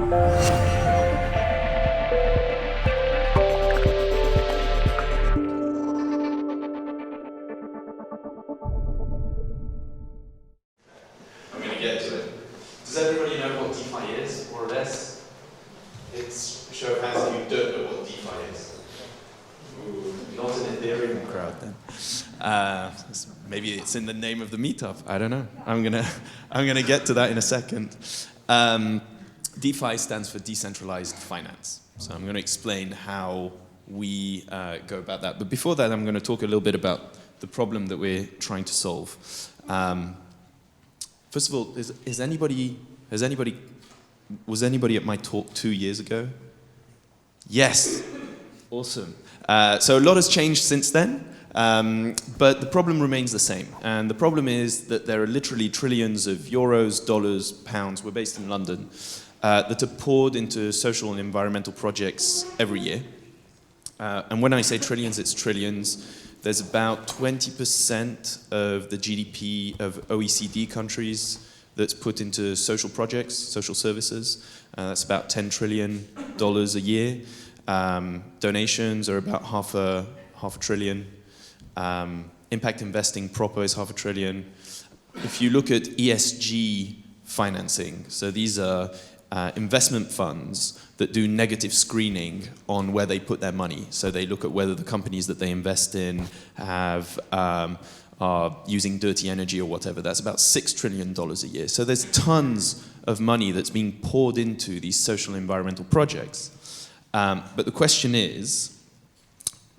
I'm going to get to it. Does everybody know what DeFi is, more or less? It's a show of hands if you don't know what DeFi is. Ooh, not an Ethereum crowd then. Maybe it's in the name of the meetup. I don't know. I'm gonna get to that in a second. DeFi stands for decentralized finance. So I'm going to explain how we go about that. But before that, I'm going to talk a little bit about the problem that we're trying to solve. First of all, was anybody at my talk 2 years ago? Yes. Awesome. So a lot has changed since then, but the problem remains the same. And the problem is that there are literally trillions of euros, dollars, pounds, we're based in London, that are poured into social and environmental projects every year. And when I say trillions, it's trillions. There's about 20% of the GDP of OECD countries that's put into social projects, social services. That's about $10 trillion a year. Donations are about half a trillion. Impact investing proper is $500 billion. If you look at ESG financing, so these are investment funds that do negative screening on where they put their money. So they look at whether the companies that they invest in are using dirty energy or whatever. That's about $6 trillion a year. So there's tons of money that's being poured into these social environmental projects. But the question is,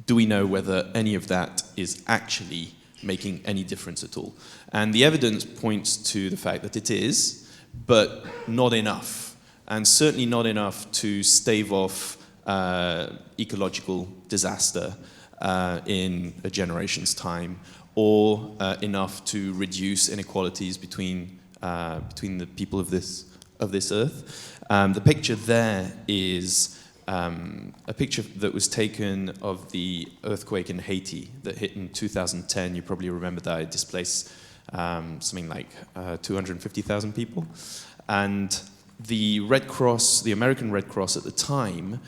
do we know whether any of that is actually making any difference at all? And the evidence points to the fact that it is, but not enough. And certainly not enough to stave off ecological disaster in a generation's time, or enough to reduce inequalities between the people of this earth. The picture there is a picture that was taken of the earthquake in Haiti that hit in 2010. You probably remember that. It displaced something like 250,000 people. And the Red Cross, the American Red Cross at the time,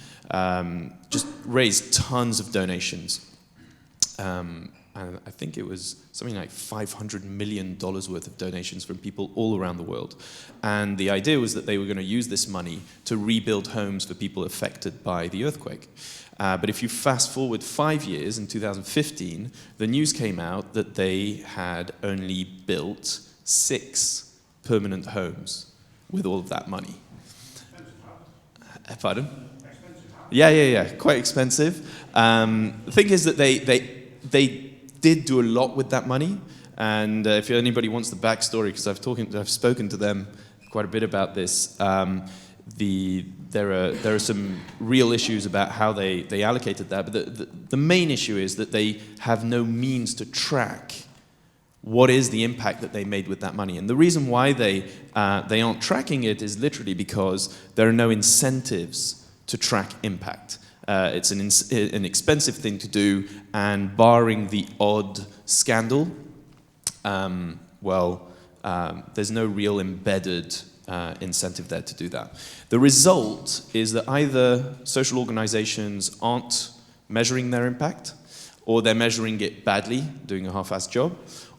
just raised tons of donations. And I think it was something like $500 million worth of donations from people all around the world. And the idea was that they were going to use this money to rebuild homes for people affected by the earthquake. But if you fast forward 5 years, in 2015, the news came out that they had only built 6 permanent homes with all of that money. Pardon? Yeah, quite expensive. The thing is that they did do a lot with that money, and if anybody wants the backstory, because I've spoken to them quite a bit about this, there are some real issues about how they allocated that, but the main issue is that they have no means to track what is the impact that they made with that money. And the reason why they aren't tracking it is literally because there are no incentives to track impact. It's an expensive thing to do, and barring the odd scandal, there's no real embedded incentive there to do that. The result is that either social organizations aren't measuring their impact, or they're measuring it badly, doing a half-assed job,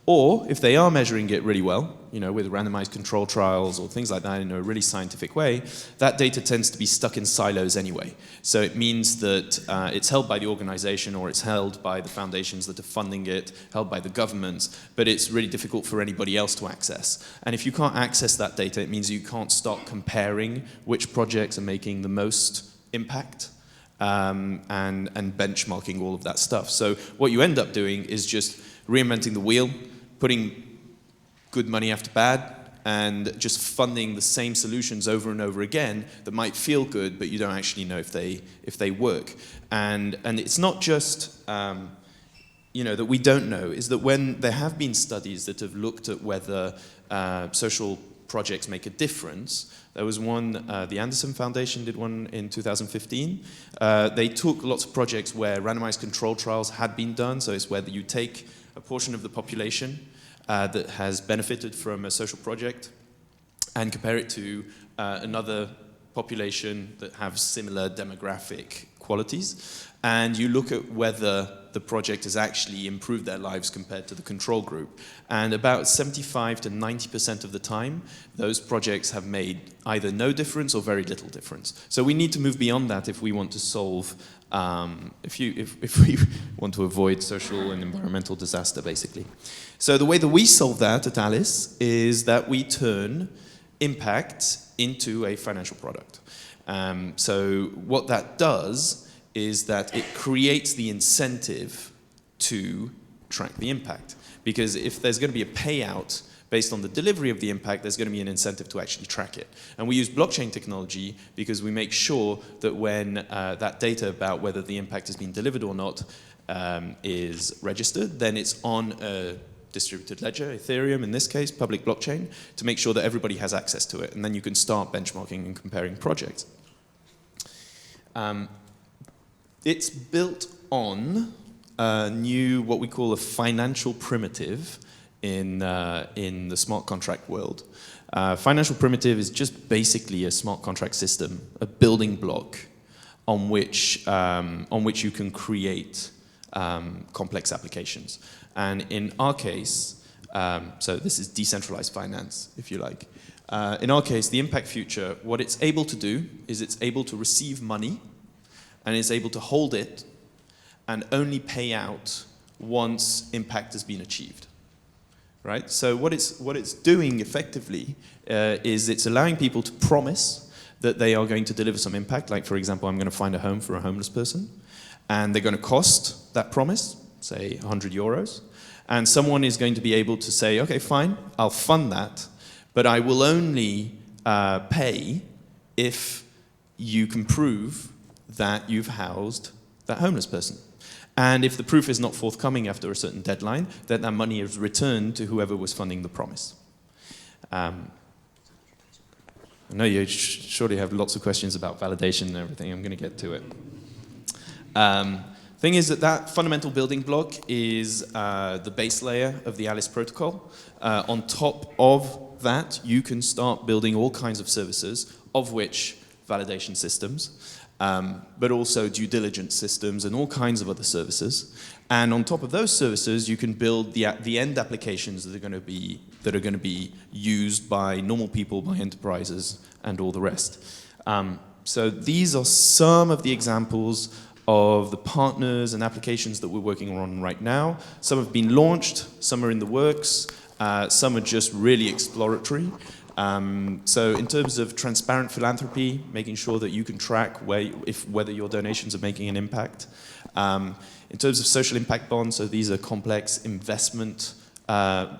or if they are measuring it really well, with randomized control trials or things like that in a really scientific way, that data tends to be stuck in silos anyway. So it means that it's held by the organization, or it's held by the foundations that are funding it, held by the governments, but it's really difficult for anybody else to access. And if you can't access that data, it means you can't start comparing which projects are making the most impact, and benchmarking all of that stuff. So what you end up doing is just reinventing the wheel, putting good money after bad, and just funding the same solutions over and over again that might feel good, but you don't actually know if they work. And it's not just that we don't know, is that when there have been studies that have looked at whether social projects make a difference. There was one, the Anderson Foundation did one in 2015. They took lots of projects where randomized control trials had been done, so it's where you take a portion of the population that has benefited from a social project and compare it to another population that have similar demographic qualities, and you look at whether the project has actually improved their lives compared to the control group. And about 75 to 90% of the time, those projects have made either no difference or very little difference. So we need to move beyond that if we want to solve, if we want to avoid social and environmental disaster, basically. So the way that we solve that at Alice is that we turn impact into a financial product. So what that does is that it creates the incentive to track the impact. Because if there's going to be a payout based on the delivery of the impact, there's going to be an incentive to actually track it. And we use blockchain technology because we make sure that when that data about whether the impact has been delivered or not is registered, then it's on a distributed ledger, Ethereum in this case, public blockchain, to make sure that everybody has access to it. And then you can start benchmarking and comparing projects. It's built on a new, what we call a financial primitive in the smart contract world. Financial primitive is just basically a smart contract system, a building block on which you can create complex applications. And in our case, so this is decentralized finance, if you like. In our case, the impact future, what it's able to do is it's able to receive money and is able to hold it and only pay out once impact has been achieved, right? So what it's doing effectively is it's allowing people to promise that they are going to deliver some impact, like for example, I'm going to find a home for a homeless person, and they're going to cost that promise, say 100 euros, and someone is going to be able to say, okay, fine, I'll fund that, but I will only pay if you can prove that you've housed that homeless person. And if the proof is not forthcoming after a certain deadline, then that money is returned to whoever was funding the promise. I know you surely have lots of questions about validation and everything. I'm going to get to it. Thing is that fundamental building block is the base layer of the Alice protocol. On top of that, you can start building all kinds of services, of which validation systems, but also due diligence systems and all kinds of other services. And on top of those services, you can build the end applications that are going to be used by normal people, by enterprises, and all the rest. So these are some of the examples of the partners and applications that we're working on right now. Some have been launched, some are in the works, some are just really exploratory. So in terms of transparent philanthropy, making sure that you can track whether your donations are making an impact. In terms of social impact bonds, so these are complex investment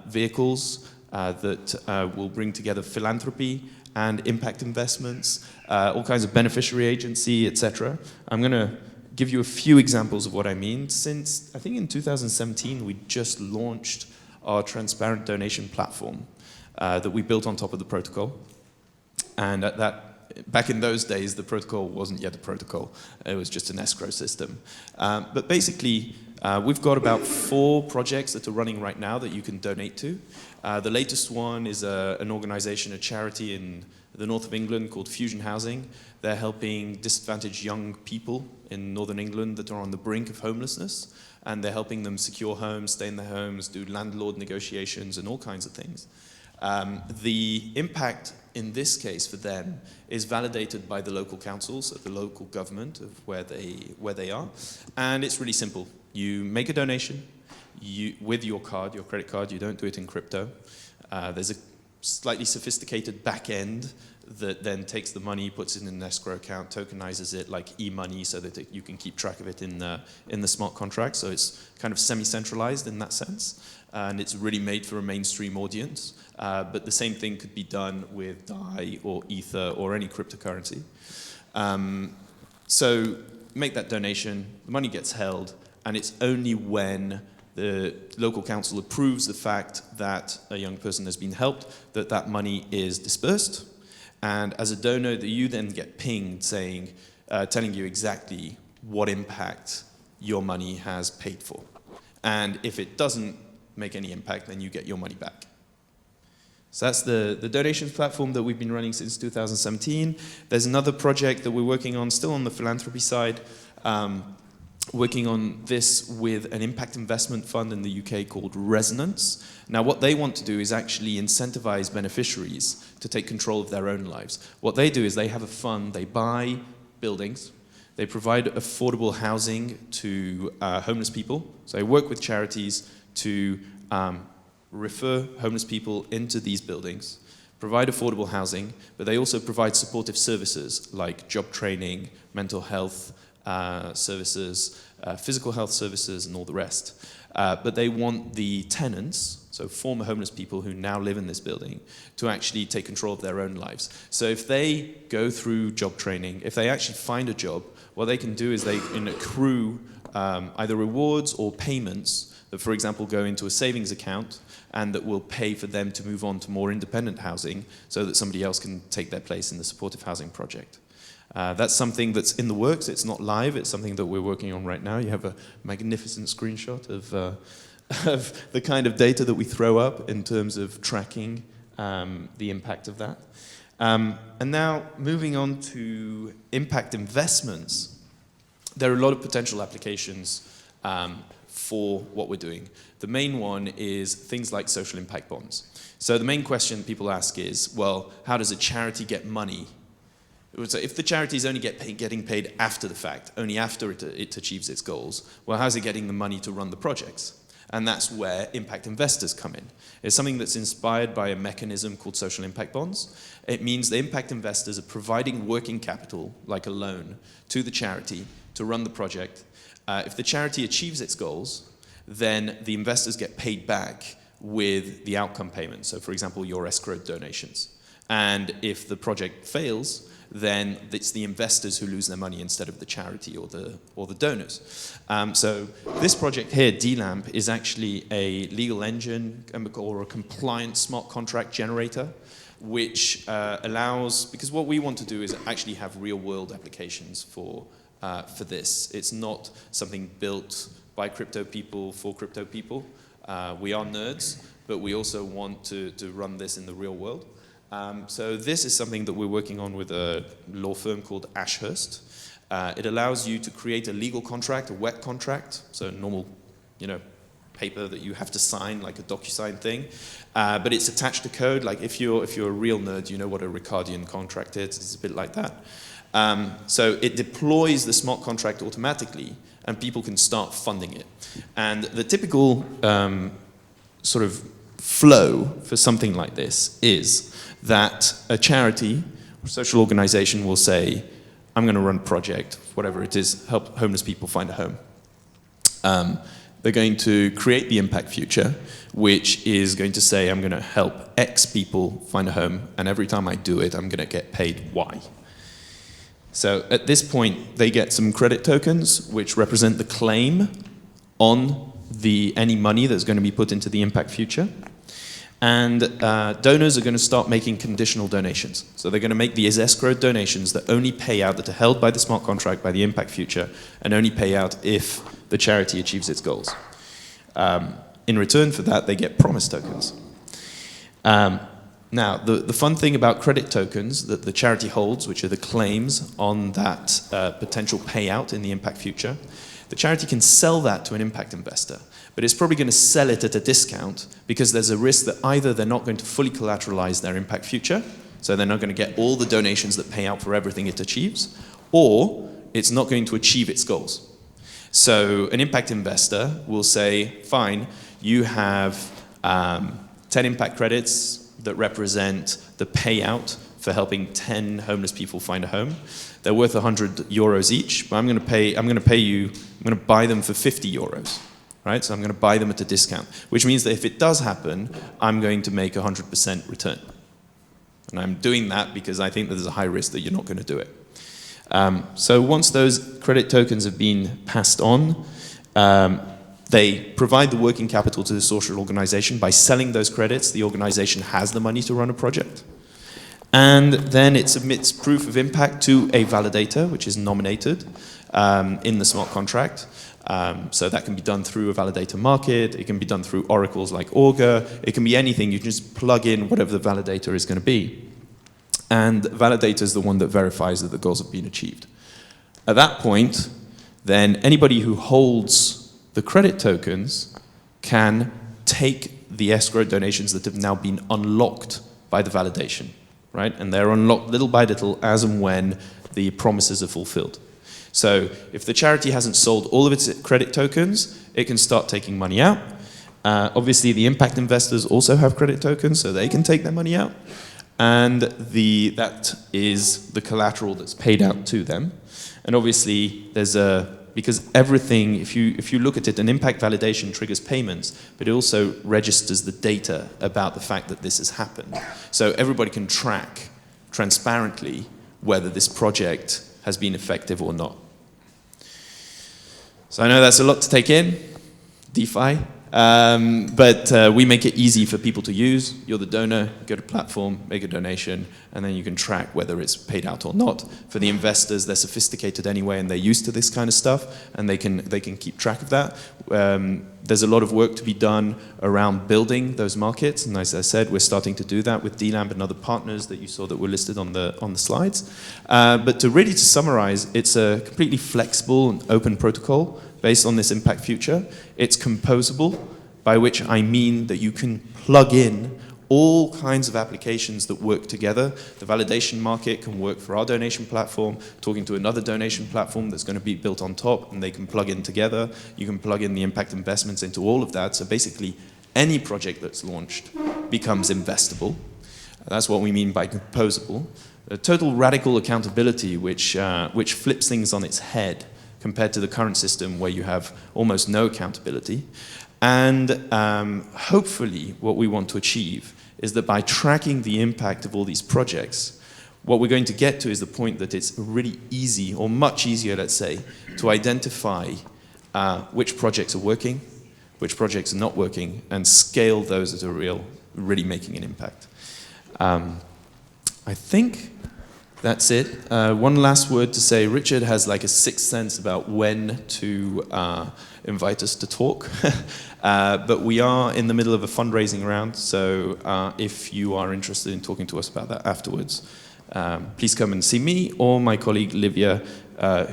vehicles that will bring together philanthropy and impact investments, all kinds of beneficiary agency, etc. I'm going to give you a few examples of what I mean. Since, I think in 2017, we just launched our transparent donation platform that we built on top of the protocol. And back in those days, the protocol wasn't yet a protocol. It was just an escrow system. But basically, we've got about 4 projects that are running right now that you can donate to. The latest one is an organization, a charity in the north of England called Fusion Housing. They're helping disadvantaged young people in northern England that are on the brink of homelessness. And they're helping them secure homes, stay in their homes, do landlord negotiations and all kinds of things. The impact in this case for them is validated by the local councils, the local government of where they are. And it's really simple. You make a donation with your card, your credit card. You don't do it in crypto. There's a slightly sophisticated back end that then takes the money, puts it in an escrow account, tokenizes it like e-money so that you can keep track of it in the smart contract. So it's kind of semi-centralized in that sense. And it's really made for a mainstream audience. But the same thing could be done with DAI or Ether or any cryptocurrency. So make that donation, the money gets held, and it's only when the local council approves the fact that a young person has been helped that that money is dispersed. And as a donor, you then get pinged saying, telling you exactly what impact your money has paid for. And if it doesn't make any impact, then you get your money back. So that's the donations platform that we've been running since 2017. There's another project that we're working on, still on the philanthropy side, working on this with an impact investment fund in the UK called Resonance. Now what they want to do is actually incentivize beneficiaries to take control of their own lives. What they do is they have a fund, they buy buildings, they provide affordable housing to homeless people. So they work with charities to refer homeless people into these buildings, provide affordable housing, but they also provide supportive services like job training, mental health services, physical health services, and all the rest. But they want the tenants, so former homeless people who now live in this building, to actually take control of their own lives. So if they go through job training, if they actually find a job, what they can do is they can accrue either rewards or payments that, for example, go into a savings account and that will pay for them to move on to more independent housing so that somebody else can take their place in the supportive housing project. That's something that's in the works. It's not live. It's something that we're working on right now. You have a magnificent screenshot of the kind of data that we throw up in terms of tracking the impact of that. And now, moving on to impact investments, there are a lot of potential applications for what we're doing. The main one is things like social impact bonds. So the main question people ask is, well, how does a charity get money? So if the charity is only getting paid after the fact, only after it achieves its goals, well, how's it getting the money to run the projects? And that's where impact investors come in. It's something that's inspired by a mechanism called social impact bonds. It means the impact investors are providing working capital, like a loan, to the charity to run the project. If the charity achieves its goals, then the investors get paid back with the outcome payment. So, for example, your escrowed donations. And if the project fails, then it's the investors who lose their money instead of the charity or the donors. So this project here, DLAMP, is actually a legal engine or a compliant smart contract generator, which allows, because what we want to do is actually have real-world applications for this. It's not something built by crypto people for crypto people. We are nerds, but we also want to run this in the real world. So this is something that we're working on with a law firm called Ashurst. It allows you to create a legal contract, a wet contract, so a normal, paper that you have to sign, like a DocuSign thing. But it's attached to code. Like if you're a real nerd, you know what a Ricardian contract is. It's a bit like that. So it deploys the smart contract automatically, and people can start funding it. And the typical sort of flow for something like this is that a charity or social organization will say, I'm going to run a project, whatever it is, help homeless people find a home. They're going to create the impact future, which is going to say, I'm going to help X people find a home, and every time I do it, I'm going to get paid Y. So at this point, they get some credit tokens, which represent the claim on any money that's going to be put into the impact future. And donors are going to start making conditional donations. So they're going to make these escrowed donations that only pay out, that are held by the smart contract, by the impact future, and only pay out if the charity achieves its goals. In return for that, they get promise tokens. Now, the fun thing about credit tokens that the charity holds, which are the claims on that potential payout in the impact future, the charity can sell that to an impact investor, but it's probably going to sell it at a discount because there's a risk that either they're not going to fully collateralize their impact future, so they're not going to get all the donations that pay out for everything it achieves, or it's not going to achieve its goals. So an impact investor will say, fine, you have 10 impact credits that represent the payout for helping 10 homeless people find a home. They're worth €100 each, but I'm going to buy them for €50, right? So I'm going to buy them at a discount, which means that if it does happen, I'm going to make 100% return. And I'm doing that because I think that there's a high risk that you're not going to do it. So once those credit tokens have been passed on, they provide the working capital to the social organization. By selling those credits, the organization has the money to run a project. And then it submits proof of impact to a validator, which is nominated in the smart contract. So that can be done through a validator market. It can be done through oracles like Augur. It can be anything. You can just plug in whatever the validator is going to be. And the validator is the one that verifies that the goals have been achieved. At that point, then anybody who holds the credit tokens can take the escrow donations that have now been unlocked by the validation, right? And they're unlocked little by little as and when the promises are fulfilled. So if the charity hasn't sold all of its credit tokens, it can start taking money out. Obviously, the impact investors also have credit tokens, so they can take their money out. And that is the collateral that's paid out to them. And obviously, because everything, if you look at it, an impact validation triggers payments, but it also registers the data about the fact that this has happened. So everybody can track transparently whether this project has been effective or not. So I know that's a lot to take in, DeFi, but we make it easy for people to use. You're the donor, go to platform, make a donation, and then you can track whether it's paid out or not. For the investors, they're sophisticated anyway, and they're used to this kind of stuff, and they can keep track of that. There's a lot of work to be done around building those markets, and as I said, we're starting to do that with DLAMP and other partners that you saw that were listed on the slides. But to summarize, it's a completely flexible and open protocol based on this impact future. It's composable, by which I mean that you can plug in all kinds of applications that work together. The validation market can work for our donation platform, talking to another donation platform that's going to be built on top, and they can plug in together. You can plug in the impact investments into all of that. So basically, any project that's launched becomes investable. That's what we mean by composable. A total radical accountability, which flips things on its head compared to the current system where you have almost no accountability. And hopefully what we want to achieve is that by tracking the impact of all these projects, what we're going to get to is the point that it's really easy, or much easier, let's say, to identify which projects are working, which projects are not working, and scale those that are really making an impact. I think that's it. One last word to say, Richard has like a sixth sense about when to invite us to talk. But we are in the middle of a fundraising round, so if you are interested in talking to us about that afterwards, please come and see me or my colleague Livia,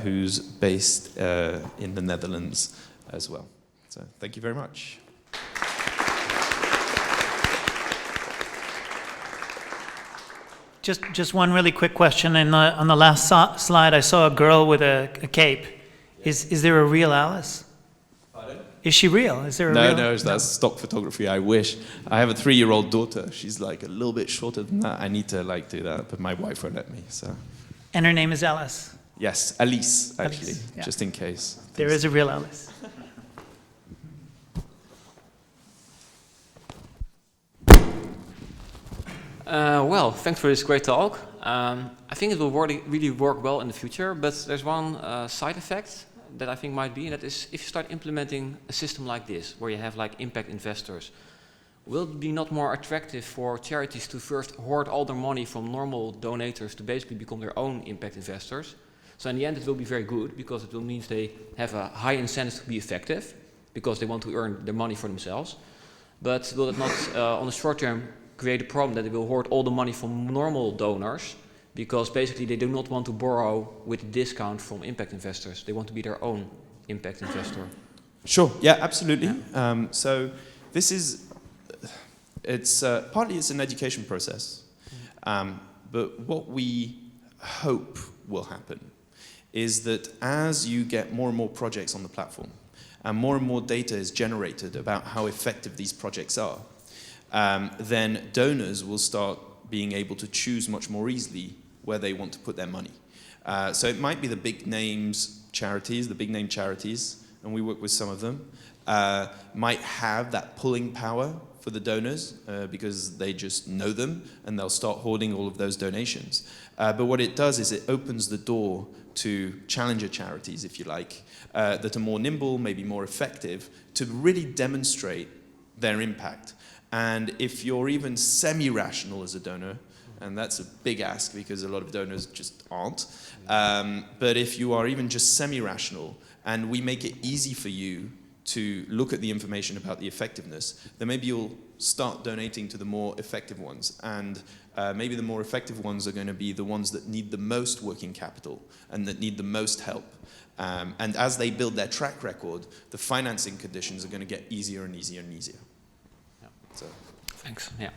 who's based in the Netherlands as well. So thank you very much. Just one really quick question. On the last slide, I saw a girl with a cape. Is there a real Alice? Pardon? Is she real? Is there a real? No, that's stock photography. I wish. I have a 3-year-old daughter. She's like a little bit shorter than that. I need to do that, but my wife won't let me. So. And her name is Alice? Yes, Alice, actually, Alice, yeah. just in case. There is a real Alice. Well, thanks for this great talk. I think it will really work well in the future, but there's one side effect that I think might be, and that is if you start implementing a system like this, where you have like impact investors, will it be not more attractive for charities to first hoard all their money from normal donators to basically become their own impact investors? So in the end it will be very good, because it will mean they have a high incentive to be effective, because they want to earn their money for themselves. But will it not, on the short term, create a problem that they will hoard all the money from normal donors, because basically they do not want to borrow with a discount from impact investors. They want to be their own impact investor. Sure, yeah, absolutely. Yeah. So this is, partly it's an education process, but what we hope will happen is that as you get more and more projects on the platform, and more data is generated about how effective these projects are, then donors will start being able to choose much more easily where they want to put their money. So it might be the big names charities, the big name charities, and we work with some of them, might have that pulling power for the donors because they just know them and they'll start hoarding all of those donations. But what it does is it opens the door to challenger charities, if you like, that are more nimble, maybe more effective, to really demonstrate their impact. And if you're even semi-rational as a donor, and that's a big ask because a lot of donors just aren't. But if you are even just semi-rational, and we make it easy for you to look at the information about the effectiveness, then maybe you'll start donating to the more effective ones. And maybe the more effective ones are going to be the ones that need the most working capital and that need the most help. And as they build their track record, the financing conditions are going to get easier and easier and easier. Yeah. So. Thanks. Yeah.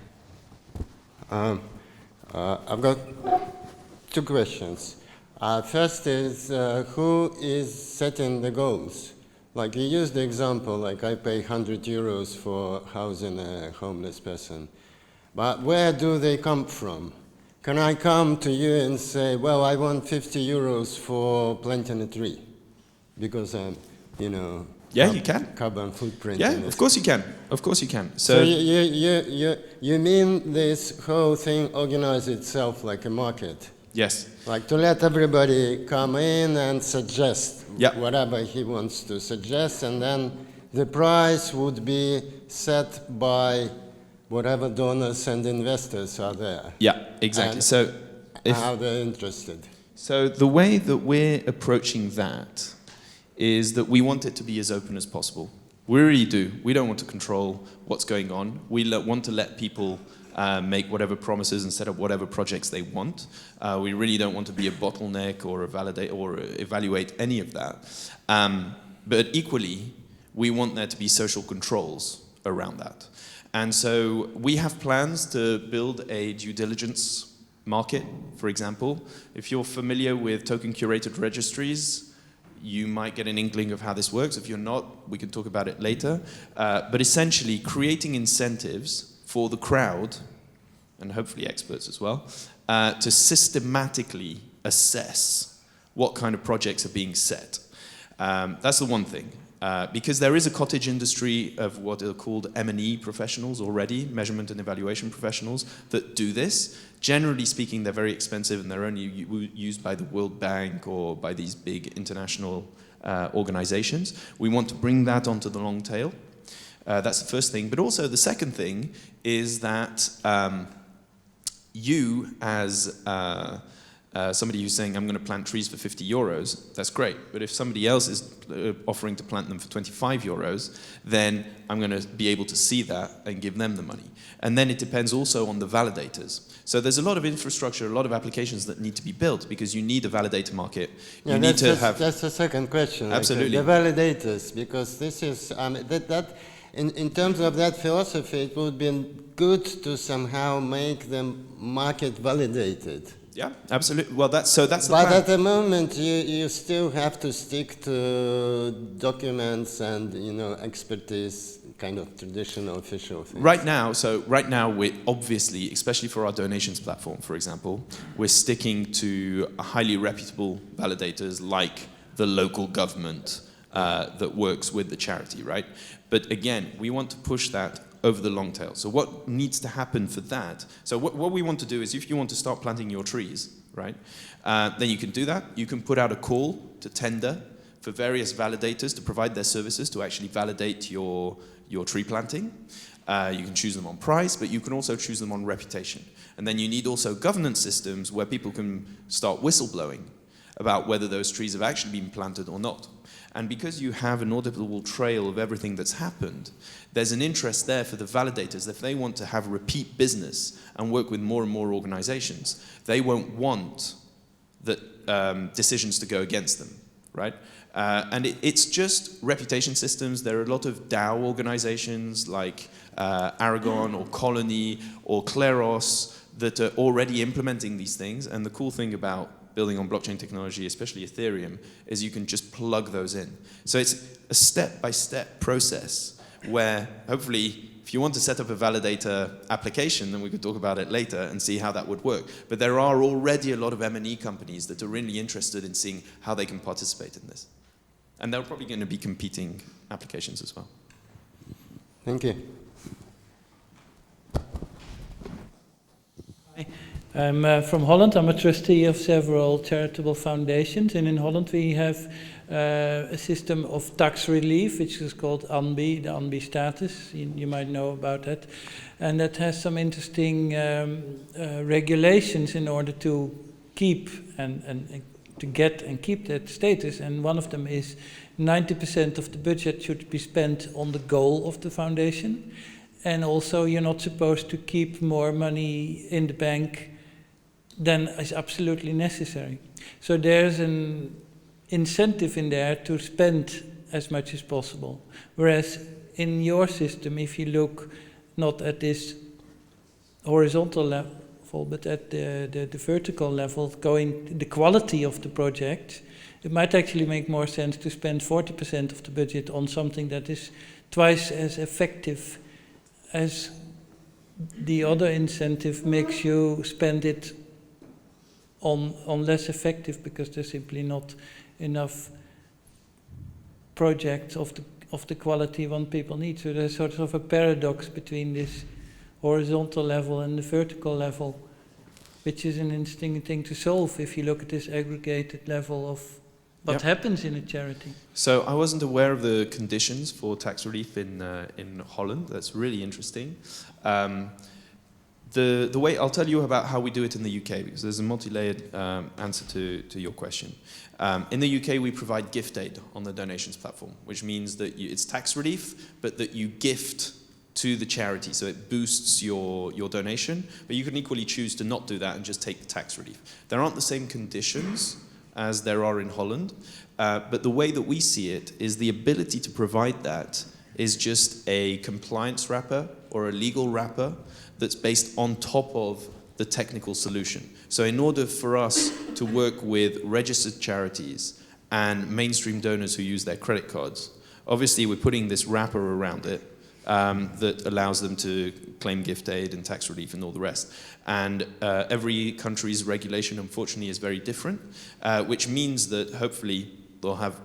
I've got two questions. First is, who is setting the goals? Like you used the example, like I pay 100 euros for housing a homeless person. But where do they come from? Can I come to you and say, well, I want 50 euros for planting a tree? Because I'm, Yeah, you can. Carbon footprint. Yeah, of course you can. Of course you can. So you mean this whole thing organizes itself like a market? Yes. Like to let everybody come in and suggest whatever he wants to suggest, and then the price would be set by whatever donors and investors are there. Yeah, exactly. And so how they're interested. So the way that we're approaching that is that we want it to be as open as possible. We really do. We don't want to control what's going on. We want to let people make whatever promises and set up whatever projects they want. We really don't want to be a bottleneck or validate or evaluate any of that. But equally, we want there to be social controls around that. And so we have plans to build a due diligence market, for example. If you're familiar with token-curated registries, you might get an inkling of how this works. If you're not, we can talk about it later. But essentially, creating incentives for the crowd, and hopefully experts as well, to systematically assess what kind of projects are being set. That's the one thing. Because there is a cottage industry of what are called M&E professionals already, measurement and evaluation professionals, that do this. Generally speaking, they're very expensive and they're only used by the World Bank or by these big international organizations. We want to bring that onto the long tail. That's the first thing. But also the second thing is that you as somebody who's saying, I'm going to plant trees for 50 euros, that's great. But if somebody else is offering to plant them for 25 euros, then I'm going to be able to see that and give them the money. And then it depends also on the validators. So there's a lot of infrastructure, a lot of applications that need to be built because you need a validator market. You need to have... That's the second question. Absolutely. Like, the validators, because this is, in terms of that philosophy, it would be good to somehow make them market validated. Yeah, absolutely. Well, that's the But plan. at the moment, you still have to stick to documents and expertise, kind of traditional official things. Right now, we're obviously, especially for our donations platform, for example, we're sticking to highly reputable validators like the local government that works with the charity, right? But again, we want to push that over the long tail. So what needs to happen for that? So what we want to do is if you want to start planting your trees, right, then you can do that. You can put out a call to tender for various validators to provide their services to actually validate your tree planting. You can choose them on price, but you can also choose them on reputation. And then you need also governance systems where people can start whistleblowing about whether those trees have actually been planted or not. And because you have an auditable trail of everything that's happened, there's an interest there for the validators that if they want to have repeat business and work with more and more organizations, they won't want that decisions to go against them, right? And it's just reputation systems. There are a lot of DAO organizations like Aragon or Colony or Kleros that are already implementing these things. And the cool thing about building on blockchain technology, especially Ethereum, is you can just plug those in. So it's a step-by-step process where hopefully if you want to set up a validator application, then we could talk about it later and see how that would work. But there are already a lot of M&E companies that are really interested in seeing how they can participate in this. And they're probably going to be competing applications as well. Thank you. I'm from Holland. I'm a trustee of several charitable foundations, and in Holland we have a system of tax relief, which is called ANBI, the ANBI status. You might know about that. And that has some interesting regulations in order to keep and to get and keep that status. And one of them is 90% of the budget should be spent on the goal of the foundation. And also you're not supposed to keep more money in the bank than is absolutely necessary. So there's an incentive in there to spend as much as possible. Whereas in your system, if you look not at this horizontal level, but at the vertical level, going the quality of the project, it might actually make more sense to spend 40% of the budget on something that is twice as effective as the other incentive makes you spend it on less effective, because there's simply not enough projects of the quality one people need. So there's sort of a paradox between this horizontal level and the vertical level, which is an interesting thing to solve if you look at this aggregated level of what happens in a charity. So I wasn't aware of the conditions for tax relief in Holland. That's really interesting. The way I'll tell you about how we do it in the UK, because there's a multi-layered answer to your question. In the UK, we provide gift aid on the donations platform, which means that it's tax relief, but that you gift to the charity, so it boosts your donation. But you can equally choose to not do that and just take the tax relief. There aren't the same conditions as there are in Holland, but the way that we see it is the ability to provide that is just a compliance wrapper or a legal wrapper that's based on top of the technical solution. So in order for us to work with registered charities and mainstream donors who use their credit cards, obviously we're putting this wrapper around it that allows them to claim gift aid and tax relief and all the rest. And every country's regulation, unfortunately, is very different, which means that hopefully they'll have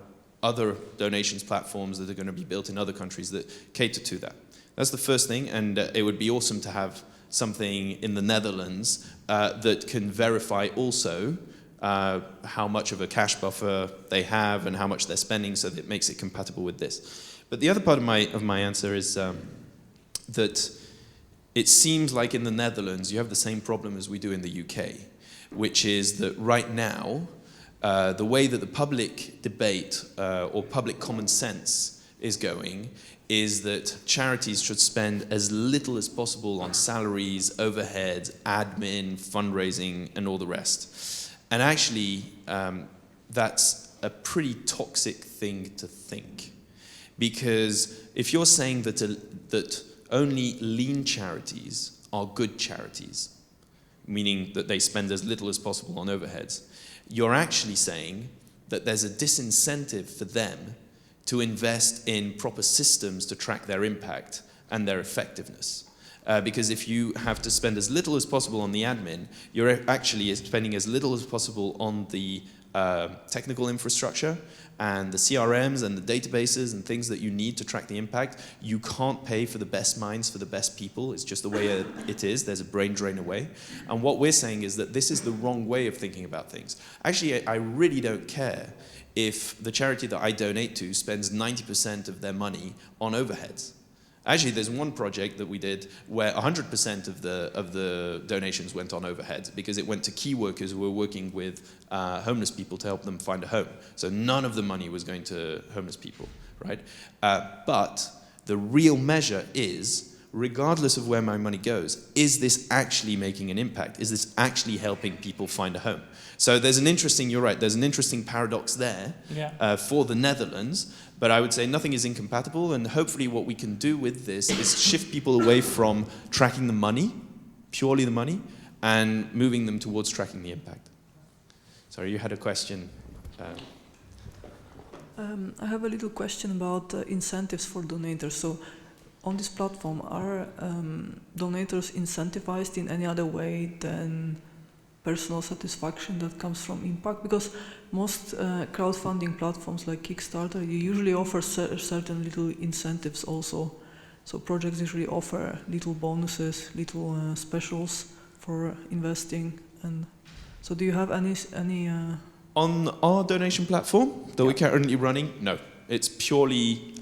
other donations platforms that are going to be built in other countries that cater to that. That's the first thing, and it would be awesome to have something in the Netherlands that can verify also how much of a cash buffer they have and how much they're spending, so that it makes it compatible with this. But the other part of my answer is that it seems like in the Netherlands you have the same problem as we do in the UK, which is that right now the way that the public debate or public common sense is going is that charities should spend as little as possible on salaries, overheads, admin, fundraising, and all the rest. And actually, that's a pretty toxic thing to think. Because if you're saying that only lean charities are good charities, meaning that they spend as little as possible on overheads, you're actually saying that there's a disincentive for them to invest in proper systems to track their impact and their effectiveness. Because if you have to spend as little as possible on the admin, you're actually spending as little as possible on the technical infrastructure and the CRMs and the databases and things that you need to track the impact. You can't pay for the best minds, for the best people. It's just the way it is. There's a brain drain away. And what we're saying is that this is the wrong way of thinking about things. Actually, I really don't care if the charity that I donate to spends 90% of their money on overheads. Actually, there's one project that we did where 100% of the donations went on overheads because it went to key workers who were working with homeless people to help them find a home. So none of the money was going to homeless people, right? But the real measure is, regardless of where my money goes, is this actually making an impact? Is this actually helping people find a home? So there's an interesting, you're right, there's an interesting paradox there for the Netherlands, but I would say nothing is incompatible, and hopefully what we can do with this is shift people away from tracking the money, purely the money, and moving them towards tracking the impact. Sorry, you had a question. I have a little question about incentives for donators. So on this platform, are donators incentivized in any other way than personal satisfaction that comes from impact? Because most crowdfunding platforms like Kickstarter, you usually offer certain little incentives also. So projects usually offer little bonuses, little specials for investing. And so, do you have any On our donation platform that we're currently running, no. It's purely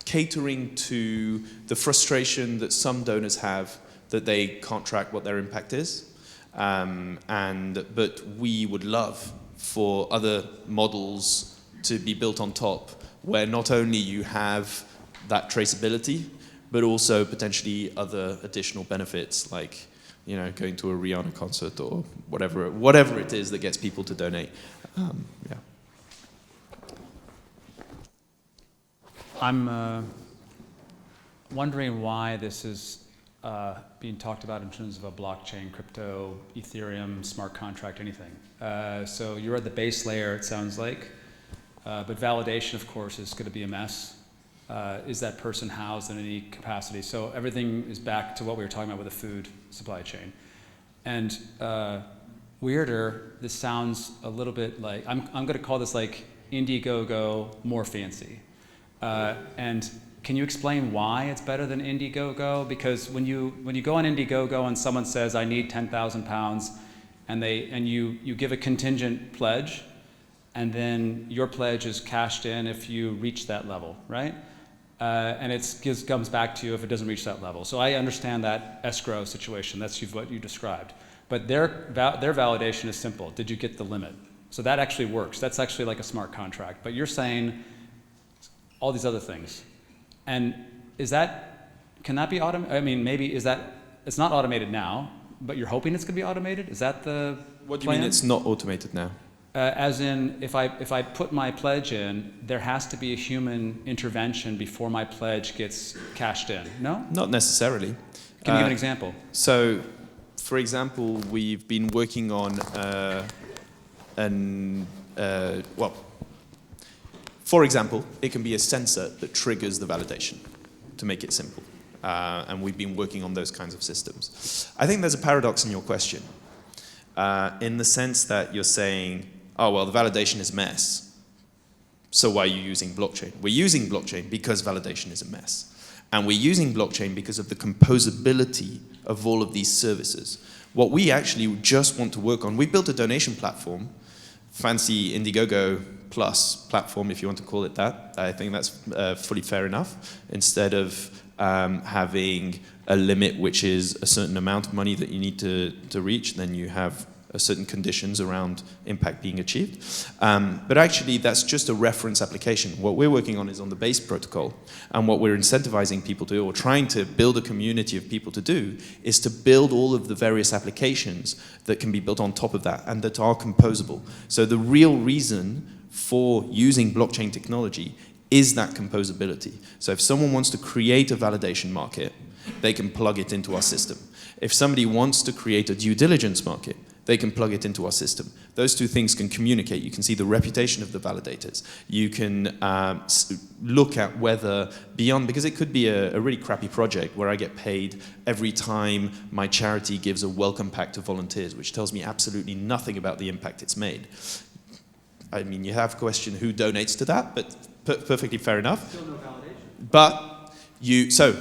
catering to the frustration that some donors have that they can't track what their impact is. But we would love for other models to be built on top, where not only you have that traceability, but also potentially other additional benefits, like going to a Rihanna concert or whatever it is that gets people to donate. Yeah. I'm wondering why this is being talked about in terms of a blockchain, crypto, Ethereum, smart contract, anything. So you're at the base layer, it sounds like, but validation, of course, is going to be a mess. Is that person housed in any capacity? So everything is back to what we were talking about with the food supply chain. And weirder, this sounds a little bit like, I'm going to call this like Indiegogo more fancy. And can you explain why it's better than Indiegogo? Because when you go on Indiegogo and someone says, I need 10,000 pounds, and you give a contingent pledge, and then your pledge is cashed in if you reach that level, right? And it comes back to you if it doesn't reach that level. So I understand that escrow situation. That's what you described. But their validation is simple. Did you get the limit? So that actually works. That's actually like a smart contract. But you're saying all these other things. And can that be automated? I mean, maybe it's not automated now, but you're hoping it's going to be automated? Is that the What do you mean it's not automated now? As in, if I put my pledge in, there has to be a human intervention before my pledge gets cashed in. No? Not necessarily. Can you give an example? So, for example, we've been working on for example, it can be a sensor that triggers the validation, to make it simple. And we've been working on those kinds of systems. I think there's a paradox in your question, in the sense that you're saying, oh, well, the validation is a mess, so why are you using blockchain? We're using blockchain because validation is a mess. And we're using blockchain because of the composability of all of these services. What we actually just want to work on, we built a donation platform, fancy Indiegogo Plus platform, if you want to call it that. I think that's fully fair enough. Instead of having a limit which is a certain amount of money that you need to reach, then you have certain conditions around impact being achieved. But actually, that's just a reference application. What we're working on is on the base protocol. And what we're incentivizing people to do, or trying to build a community of people to do, is to build all of the various applications that can be built on top of that and that are composable. So the real reason for using blockchain technology is that composability. So if someone wants to create a validation market, they can plug it into our system. If somebody wants to create a due diligence market, they can plug it into our system. Those two things can communicate. You can see the reputation of the validators. You can look at whether beyond, because it could be a really crappy project where I get paid every time my charity gives a welcome pack to volunteers, which tells me absolutely nothing about the impact it's made. I mean, you have a question who donates to that, but perfectly fair enough. Still no validation. But so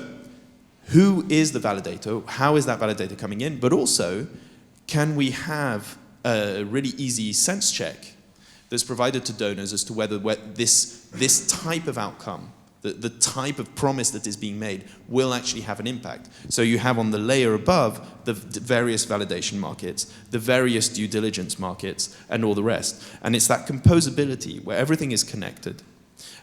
who is the validator? How is that validator coming in? But also, can we have a really easy sense check that's provided to donors as to whether this type of outcome, the type of promise that is being made, will actually have an impact? So you have on the layer above the various validation markets, the various due diligence markets, and all the rest. And it's that composability where everything is connected,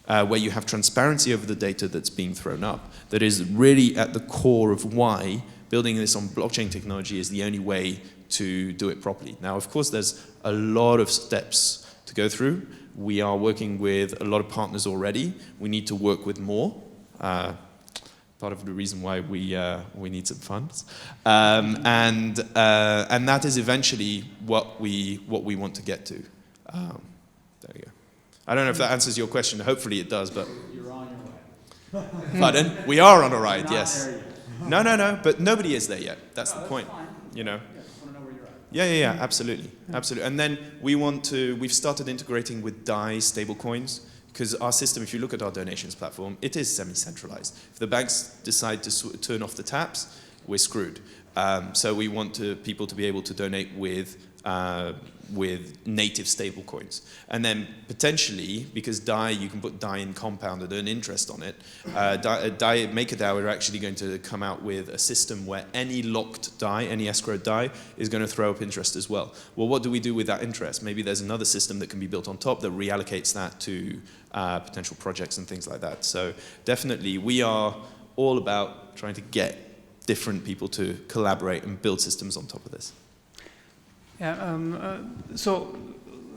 where you have transparency over the data that's being thrown up, that is really at the core of why building this on blockchain technology is the only way to do it properly. Now, of course, there's a lot of steps to go through. We are working with a lot of partners already. We need to work with more. Part of the reason why we need some funds, and that is eventually what we want to get to. There we go. I don't know if that answers your question. Hopefully it does, but You're on your way. pardon? We are on a ride. Not Yes. there yet. No. But nobody is there yet. That's the point. Fine. You know. Yeah, just want to know where you're at. Yeah, absolutely. And then we've started integrating with DAI stablecoins, because our system, if you look at our donations platform, it is semi-centralized. If the banks decide to turn off the taps, we're screwed. So we want people to be able to donate with native stable coins. And then potentially, because DAI, you can put DAI in compound and earn interest on it, MakerDAO are actually going to come out with a system where any locked DAI, any escrowed DAI, is going to throw up interest as well. Well, what do we do with that interest? Maybe there's another system that can be built on top that reallocates that to potential projects and things like that. So definitely, we are all about trying to get different people to collaborate and build systems on top of this. Yeah, so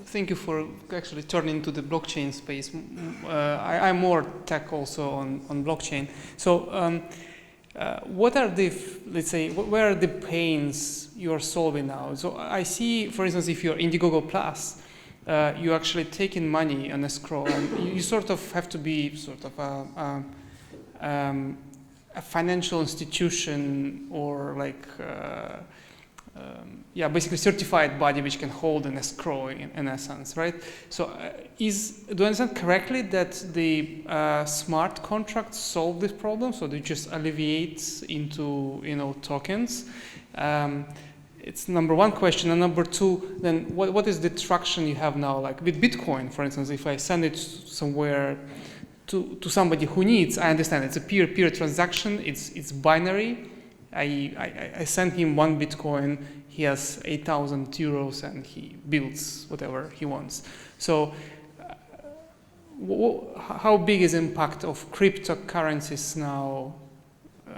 thank you for actually turning to the blockchain space. I'm more tech also on blockchain. So what are the, let's say, where are the pains you are solving now? So I see, for instance, if you're Indiegogo Plus, you actually take in money on escrow, and you sort of have to be sort of a financial institution or like basically certified body which can hold an escrow in essence, right? So do I understand correctly that the smart contracts solve this problem? So they just alleviate into tokens? It's number one question, and number two, then what is the traction you have now? Like with Bitcoin, for instance, if I send it somewhere to somebody who needs, I understand it's a peer-to-peer transaction, it's binary. I send him 1 Bitcoin, he has 8,000 euros, and he builds whatever he wants. So how big is the impact of cryptocurrencies now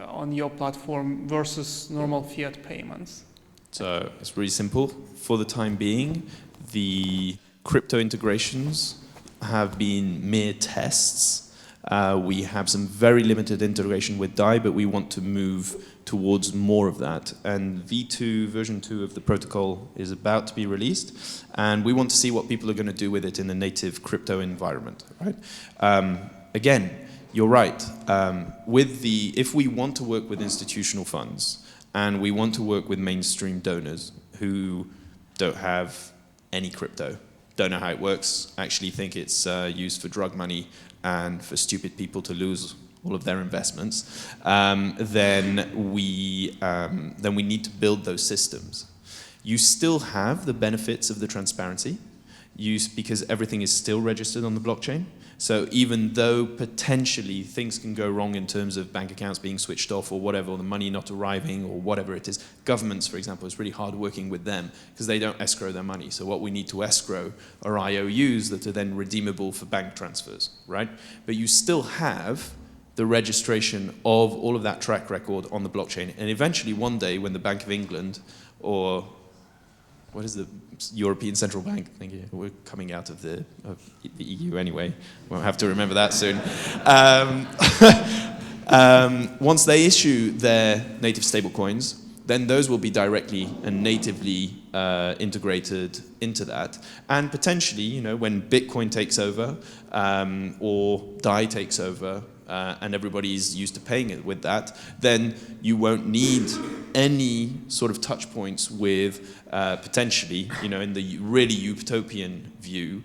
on your platform versus normal fiat payments? So it's really simple. For the time being, the crypto integrations have been mere tests. We have some very limited integration with DAI, but we want to move towards more of that. And V2, version 2 of the protocol is about to be released, and we want to see what people are going to do with it in a native crypto environment, right? Again, you're right. If we want to work with institutional funds, and we want to work with mainstream donors who don't have any crypto, don't know how it works, actually think it's used for drug money and for stupid people to lose all of their investments, then we need to build those systems. You still have the benefits of the transparency, because everything is still registered on the blockchain. So even though potentially things can go wrong in terms of bank accounts being switched off or whatever, or the money not arriving or whatever it is, governments, for example, it's really hard working with them because they don't escrow their money. So what we need to escrow are IOUs that are then redeemable for bank transfers, right? But you still have the registration of all of that track record on the blockchain. And eventually one day when the Bank of England or what is the European Central Bank? Thank you. We're coming out of the EU anyway. We'll have to remember that soon. Once they issue their native stablecoins, then those will be directly and natively integrated into that. And potentially, when Bitcoin takes over or DAI takes over, and everybody's used to paying it with that, then you won't need any sort of touch points with potentially, in the really utopian view,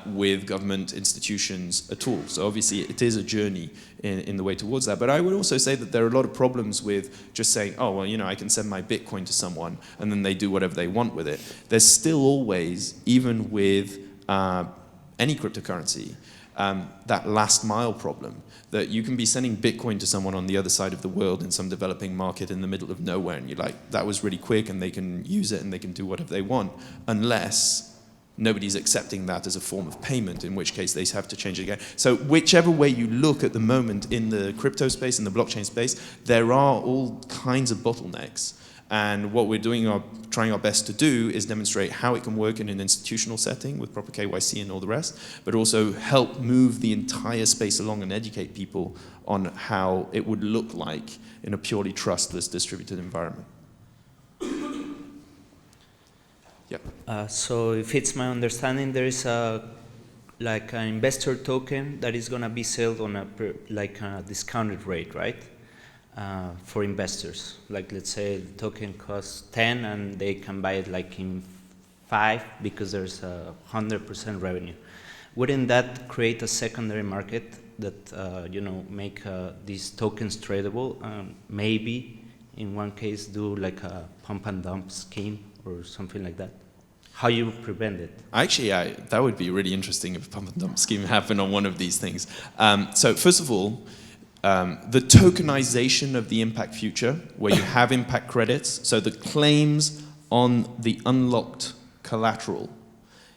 with government institutions at all. So obviously it is a journey in the way towards that. But I would also say that there are a lot of problems with just saying, oh, well, I can send my Bitcoin to someone and then they do whatever they want with it. There's still always, even with any cryptocurrency, that last mile problem, that you can be sending Bitcoin to someone on the other side of the world in some developing market in the middle of nowhere, and you're like, that was really quick, and they can use it and they can do whatever they want, unless nobody's accepting that as a form of payment, in which case they have to change it again. So whichever way you look at the moment in the crypto space, in the blockchain space, there are all kinds of bottlenecks. And what we're trying our best to do is demonstrate how it can work in an institutional setting with proper KYC and all the rest, but also help move the entire space along and educate people on how it would look like in a purely trustless distributed environment. Yep. So if it's my understanding, there is an investor token that is going to be sold on a discounted rate, right? For investors, like let's say the token costs 10 and they can buy it like in 5 because there's 100% revenue. Wouldn't that create a secondary market that make these tokens tradable? Maybe in one case do like a pump and dump scheme or something like that? How you prevent it? Actually, that would be really interesting if a pump and dump scheme happened on one of these things. So first of all, the tokenization of the impact future, where you have impact credits, so the claims on the unlocked collateral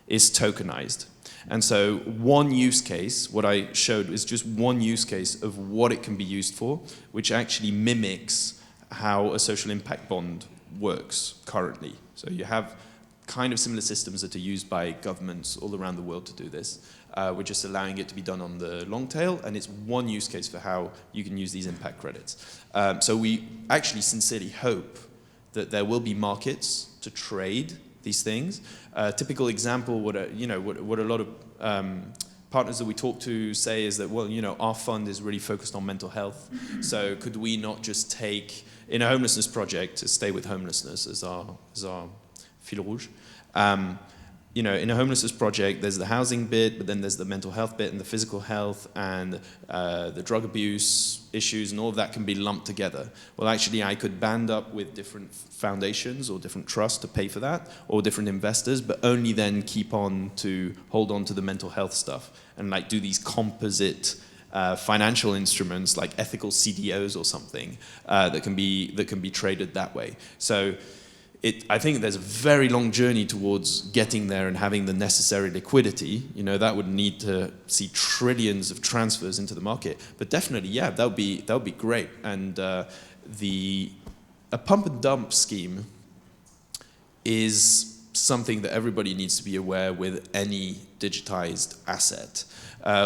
is tokenized. And so one use case, what I showed is just one use case of what it can be used for, which actually mimics how a social impact bond works currently. So you have kind of similar systems that are used by governments all around the world to do this. We're just allowing it to be done on the long tail, and it's one use case for how you can use these impact credits. So we actually sincerely hope that there will be markets to trade these things. Typical example, what a lot of partners that we talk to say is that, well, our fund is really focused on mental health. So could we not just take, in a homelessness project, to stay with homelessness as our fil rouge, in a homelessness project, there's the housing bit, but then there's the mental health bit and the physical health and the drug abuse issues, and all of that can be lumped together. Well, actually, I could band up with different foundations or different trusts to pay for that, or different investors, but only then hold on to the mental health stuff and like do these composite financial instruments like ethical CDOs or something that can be traded that way. So I think there's a very long journey towards getting there and having the necessary liquidity. That would need to see trillions of transfers into the market. But definitely, yeah, that would be great. And a pump and dump scheme is something that everybody needs to be aware with any digitized asset.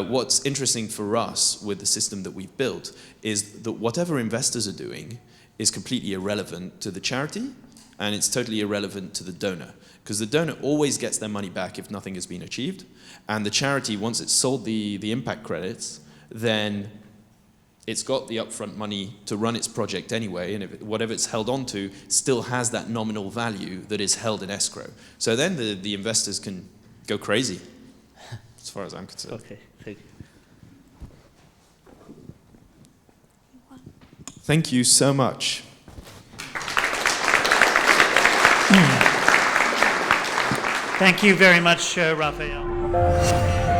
What's interesting for us with the system that we've built is that whatever investors are doing is completely irrelevant to the charity. And it's totally irrelevant to the donor, because the donor always gets their money back if nothing has been achieved. And the charity, once it's sold the impact credits, then it's got the upfront money to run its project anyway, and whatever it's held on to still has that nominal value that is held in escrow. So then the investors can go crazy, as far as I'm concerned. Okay, thank you. Thank you so much. Thank you very much, Raphael.